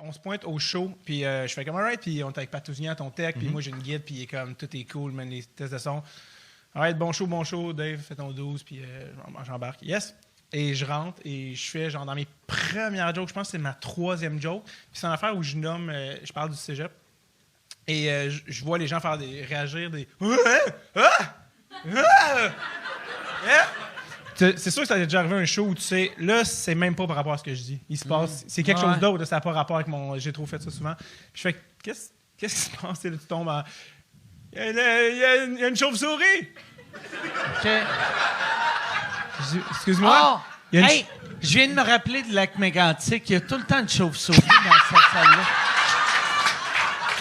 on se pointe au show, puis je fais comme alright, puis on est avec Patouzignan, ton tech, puis moi j'ai une guide, puis il est comme tout est cool, man, les tests de son. Alright, bon show, Dave, fais ton 12, puis j'embarque. Yes! Et je rentre et je fais genre dans mes premières jokes, je pense que c'est ma 3e joke. Puis c'est une affaire où je nomme, je parle du cégep. Et je vois les gens faire réagir des. C'est sûr que ça t'est déjà arrivé un show où tu sais, là, c'est même pas par rapport à ce que je dis. Il se passe. C'est quelque chose d'autre, ça n'a pas rapport avec mon. J'ai trop fait ça souvent. Puis je fais, qu'est-ce qui se passe? Là, tu tombes en. Il y a une chauve-souris! OK. Excuse-moi. Oh! Hey, je viens de me rappeler de Lac Mégantic. Il y a tout le temps une chauve-souris dans cette salle-là.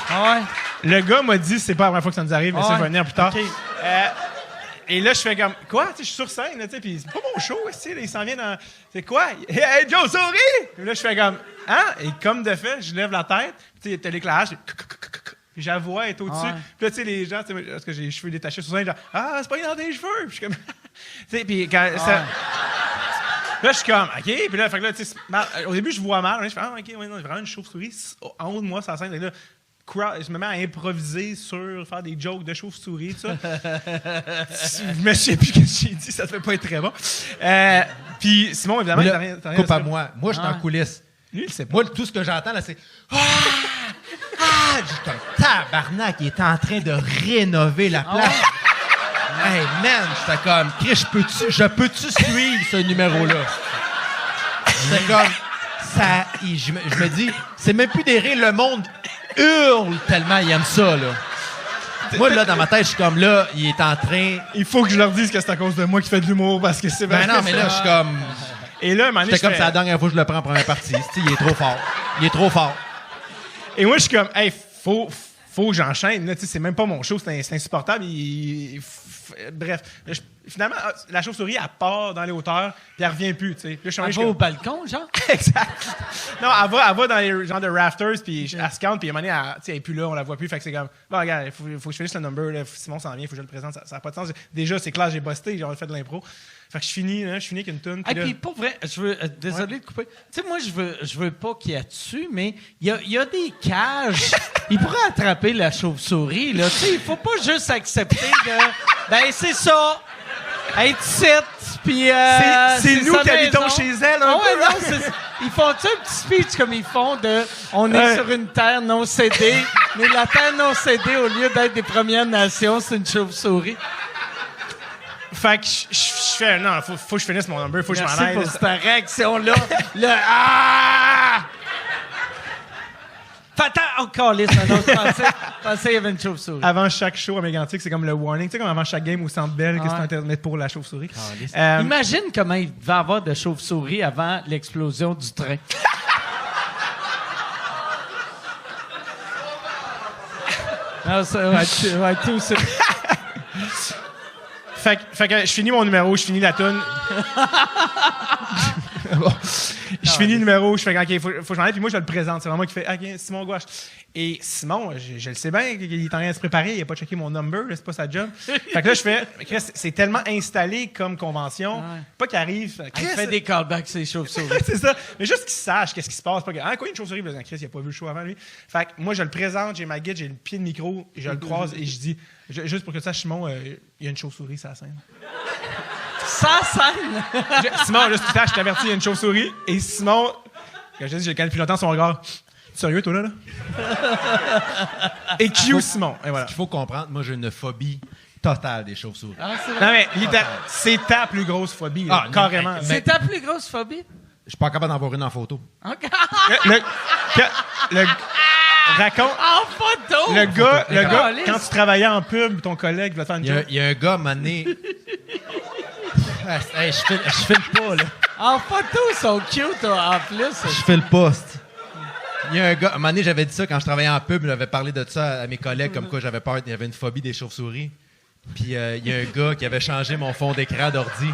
Ah ouais? Le gars m'a dit, c'est pas la première fois que ça nous arrive, mais ça va venir plus tard. Okay. Et là, je fais comme, quoi? Je suis sur scène, puis c'est pas mon show, il s'en vient dans. C'est quoi? Hey, Joe Souris! Puis là, je fais comme, hein? Et comme de fait, je lève la tête, puis t'as l'éclairage, puis j'avoue être au-dessus. Ouais. Puis là, tu sais, les gens, parce que j'ai les cheveux détachés sur scène, genre, ah, c'est pas dans tes cheveux! Puis je suis comme, tu sais, puis quand ça. Là, je suis comme, OK. Puis là, fait que là, tu sais, au début, je vois mal. Je fais, OK, ouais, non, il y a vraiment une chauve-souris en haut de moi, sur la scène. Et là, je me mets à improviser sur faire des jokes de chauve-souris, tout ça. Je me souviens plus ce que j'ai dit, ça devait pas être très bon. Puis Simon, évidemment, là, t'as rien coupe à moi. Moi, je suis en coulisses. Lui, il sait pas. Moi, tout ce que j'entends, là, c'est... J'ai comme tabarnak, il est en train de rénover la place. Hey, man, j'étais comme... Chris, je peux-tu suivre ce numéro-là? C'était comme... Ça, je me dis, c'est même plus des rires, le monde hurle tellement il aime ça, là. Moi, là, dans ma tête, je suis comme, là, il est en train... Il faut que je leur dise que c'est à cause de moi qui fait de l'humour, parce que c'est... Ben non, mais là, je suis comme... Et là, j'étais comme, c'est la dernière fois que je le prends en première partie. Il est trop fort. Il est trop fort. Et moi, je suis comme, hey, faut que j'enchaîne. Là, c'est même pas mon show, c'est insupportable. Bref, finalement, la chauve-souris, elle part dans les hauteurs, puis elle revient plus. Puis là, Elle va au balcon, genre? Exact. Non, elle va dans les genres de rafters, puis elle se calme, puis à un moment donné, elle est plus là, on la voit plus. Fait que c'est comme, bon, regarde, il faut que je finisse le number. Là, Simon s'en vient, il faut que je le présente. Ça n'a pas de sens. Déjà, c'est clair, j'ai busté, j'ai fait de l'impro. Fait que je finis avec une toune. Et puis, pour vrai, désolé de couper. Tu sais, moi, je veux pas qu'il y ait dessus, mais il y a des cages. Il pourrait attraper la chauve-souris, là. Tu sais, il faut pas juste accepter de. Ben, c'est ça. Être site, puis. C'est nous qui habitons chez elle, un peu. Non, ils font-tu un petit speech comme ils font de. On est sur une terre non cédée, mais la terre non cédée, au lieu d'être des Premières Nations, c'est une chauve-souris. Fait que je fais, non, faut que je finisse mon number, faut que je m'en aille. Merci pour cette réaction-là. Ah! Attends, encore lisse, je pensais qu'il y avait une chauve-souris. Avant chaque show à Mégantic, c'est comme le warning. Tu sais, comme avant chaque game au Centre Bell, qu'est-ce que tu Internet pour la chauve-souris. Imagine comment il devait avoir de chauve-souris avant l'explosion du train. Non, ça va être tout ça. Fait que je finis mon numéro, je finis la toune. Bon. Je finis le numéro, je fais OK, faut que j'en aille, puis moi je le présente. C'est vraiment moi qui fait OK, Simon Gouache. Et Simon, je le sais bien qu'il est en train de se préparer, il n'a pas checké mon number, là, c'est pas sa job. Fait que là, je fais c'est tellement installé comme convention, pas qu'il arrive. Il fait des callbacks, c'est chauve-souris. C'est ça. Mais juste qu'il sache qu'est-ce qui se passe. Pas que, quoi, une chauve-souris? Chris, il n'a pas vu le show avant lui. Fait que moi, je le présente, j'ai ma guide, j'ai le pied de micro, et je le croise et je dis, juste pour que tu saches, Simon, il y a une chauve-souris sur la scène. Sans scène! Simon, juste je t'avertis, il y a une chauve-souris. Et Simon, quand je dis, j'ai le calme depuis longtemps, son regard. Sérieux, toi, là? Et Q, Simon. Et voilà. Ce qu'il faut comprendre, moi, j'ai une phobie totale des chauves-souris. Ah, non, mais c'est ta plus grosse phobie, là, carrément. C'est ta plus grosse phobie? Je suis pas capable d'en avoir une en photo. Raconte. En photo! Le gars, quand tu travaillais en pub, ton collègue va te faire une joke. Il y a un gars, mané. Hey, je file pas, là. En photo, ils sont cute, en plus. Je file pas. Il y a un gars, un moment donné, j'avais dit ça quand je travaillais en pub, j'avais parlé de ça à mes collègues, comme quoi j'avais peur, il y avait une phobie des chauves-souris. Puis il y a un gars qui avait changé mon fond d'écran d'ordi.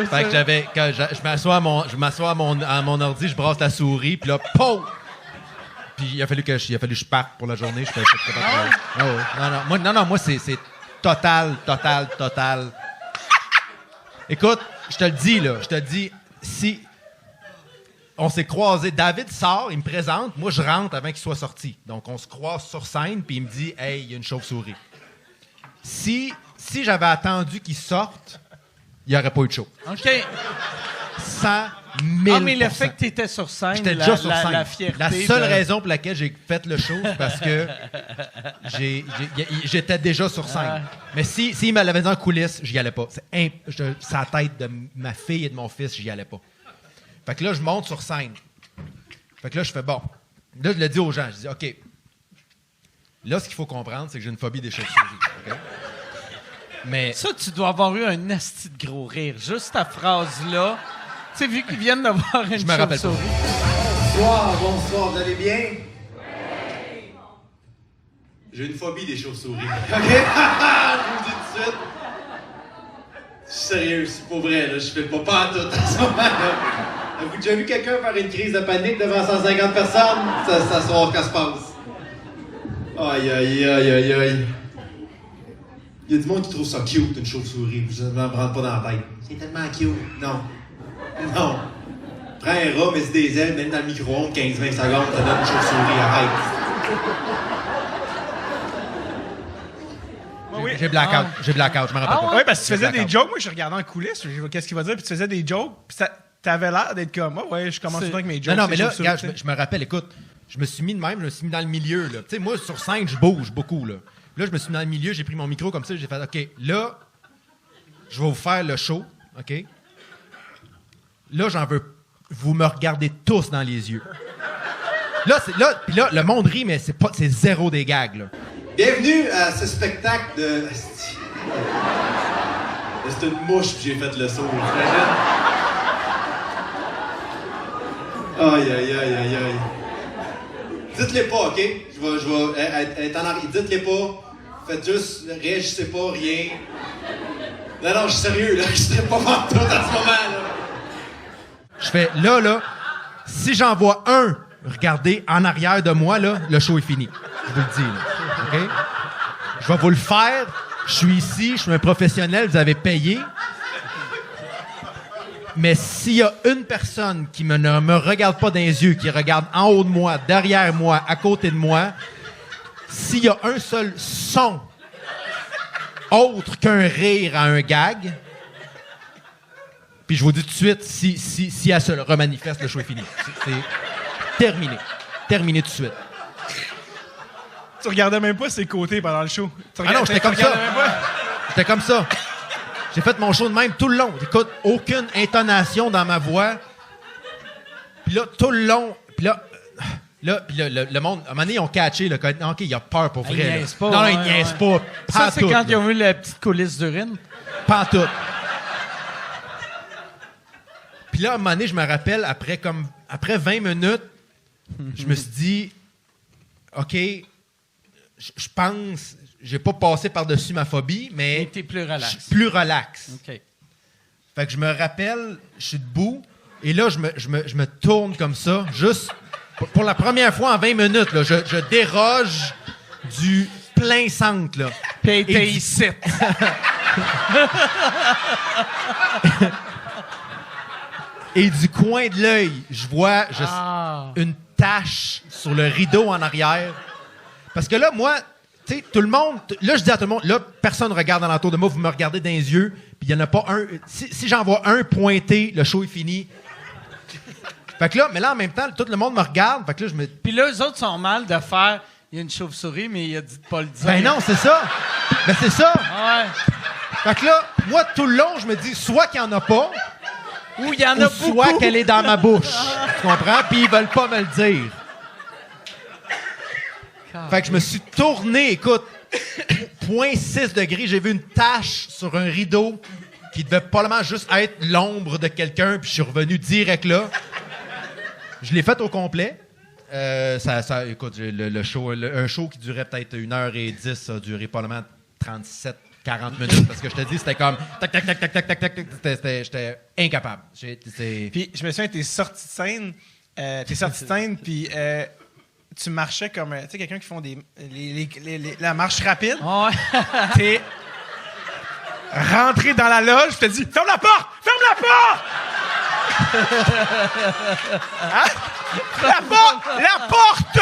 Fait que quand je m'assois à mon ordi, je brasse la souris, puis là, pouf! Puis il a fallu que je parte pour la journée. Je fais moi, c'est total. Écoute, je te le dis, si... on s'est croisés. David sort, il me présente. Moi, je rentre avant qu'il soit sorti. Donc, on se croise sur scène, puis il me dit « Hey, il y a une chauve-souris. » Si j'avais attendu qu'il sorte, il n'y aurait pas eu de show. OK. 100 000 Ah, mais le fait que tu étais sur scène, J'étais déjà sur scène. la fierté. La seule raison pour laquelle j'ai fait le show, c'est parce que j'étais déjà sur scène. Mais s'il me l'avait dit en coulisses, j'y allais pas. C'est la tête de ma fille et de mon fils, j'y allais pas. Fait que là, je monte sur scène. Fait que là, je fais bon. Là, je le dis aux gens. Je dis, OK. Là, ce qu'il faut comprendre, c'est que j'ai une phobie des chauves-souris. OK? Mais Ça, tu dois avoir eu un asti de gros rire. Juste ta phrase-là. Tu sais, vu qu'ils viennent d'avoir une me rappelle chauve-souris. Bonsoir, vous allez bien? Oui! J'ai une phobie des chauves-souris. OK? Je vous le dis tout de suite. Je suis sérieux, c'est pas vrai, là. Je fais pas pantoute en ce moment-là. Avez-vous déjà vu quelqu'un faire une crise de panique devant 150 personnes? Ça soir qu'elle se passe. Aïe, aïe, aïe, aïe, aïe. Il y a du monde qui trouve ça cute, une chauve-souris. Je ne m'en prends pas dans la tête. C'est tellement cute. Non. Non. Prends un rat, mets des ailes, mets dans le micro-ondes, 15-20 secondes, ça donne une chauve-souris. Arrête. Oui. j'ai blackout. J'ai blackout, je me rappelle pas. Oui, parce que tu J'ai faisais des blackout. jokes. Moi, je regardais en coulisses. Je vois qu'est-ce qu'il va dire. Puis tu faisais des jokes. Puis t'avais l'air d'être comme, oh, ouais, je commence tout le temps avec mes jokes. Non, mais c'est là, chauve-souris, regarde, je me rappelle, écoute, je me suis mis de même, je me suis mis dans le milieu, là. Tu sais, moi, sur scène, je bouge beaucoup, là. Là, je me suis mis dans le milieu, j'ai pris mon micro comme ça, j'ai fait, OK, là, je vais vous faire le show, OK? Là, j'en veux, vous me regardez tous dans les yeux. Puis là, le monde rit, mais c'est zéro des gags, là. Bienvenue à ce spectacle de... C'est une mouche, puis j'ai fait le saut. T'imagines? Aïe, aïe, aïe, aïe, aïe. Dites-les pas, OK? Je vais être en arrière. Dites-les pas. Faites juste... Réagissez pas, rien. Non, je suis sérieux, là. Je serais pas pantoute en ce moment, là. Je fais, là, si j'en vois un regarder en arrière de moi, là, le show est fini. Je vous le dis, là. OK? Je vais vous le faire. Je suis ici, je suis un professionnel, vous avez payé. Mais s'il y a une personne qui ne me regarde pas dans les yeux, qui regarde en haut de moi, derrière moi, à côté de moi, s'il y a un seul son autre qu'un rire à un gag, puis je vous dis tout de suite, si elle se remanifeste, le show est fini. C'est terminé. Terminé tout de suite. Tu regardais même pas ses côtés pendant le show. Ah non, j'étais comme ça. J'étais comme ça. J'ai fait mon show de même tout le long. Écoute, aucune intonation dans ma voix. Puis là, tout le long, puis là, le monde, à un moment donné, ils ont catché, là, OK, il a peur pour vrai. Il là. niaise pas, non, ouais, il niaise pas. Ça, c'est Pantoute, quand là. ils ont vu la petite coulisse d'urine. Pantoute. Puis là, à un moment donné, je me rappelle, après 20 minutes, je me suis dit, OK, je pense, j'ai pas passé par-dessus ma phobie, mais Et t'es plus relax. je suis plus relax. OK. Fait que je me rappelle, je suis debout, et là, je me tourne comme ça, juste pour la première fois en 20 minutes, là, je déroge du plein centre, là. Puis t'es Et ici. Et du coin de l'œil, je vois une tache sur le rideau en arrière. Parce que là, moi, tu sais, tout le monde... Là, je dis à tout le monde, là, personne ne regarde alentour de moi, vous me regardez dans les yeux, puis il n'y en a pas un... Si j'en vois un pointer, le show est fini. Fait que là, mais là, en même temps, tout le monde me regarde, fait que là, je me... Puis là, eux autres sont mal de faire... Il y a une chauve-souris, mais il a dit de pas le dire. Ben non, c'est ça! Ben c'est ça! Ah ouais. Fait que là, moi, tout le long, je me dis, soit qu'il n'y en a pas, Ou il y en ou a soit beaucoup. qu'elle est dans ma bouche. Tu comprends? Puis ils veulent pas me le dire. Fait que je me suis tourné, écoute, 0.6 degrés, j'ai vu une tache sur un rideau qui devait probablement juste être l'ombre de quelqu'un, puis je suis revenu direct là. Je l'ai fait au complet. Écoute, le show, un show qui durait peut-être 1h10, ça a duré probablement 37-40 minutes, parce que je te dis, c'était comme tac, tac, tac, tac, tac, tac, tac, j'étais incapable. Puis je me souviens, t'es sorti de scène, puis tu marchais comme, tu sais, quelqu'un qui font la marche rapide. Ah ouais. T'es rentré dans la loge, je te dis, ferme la porte! Ferme la porte! Hein? La porte!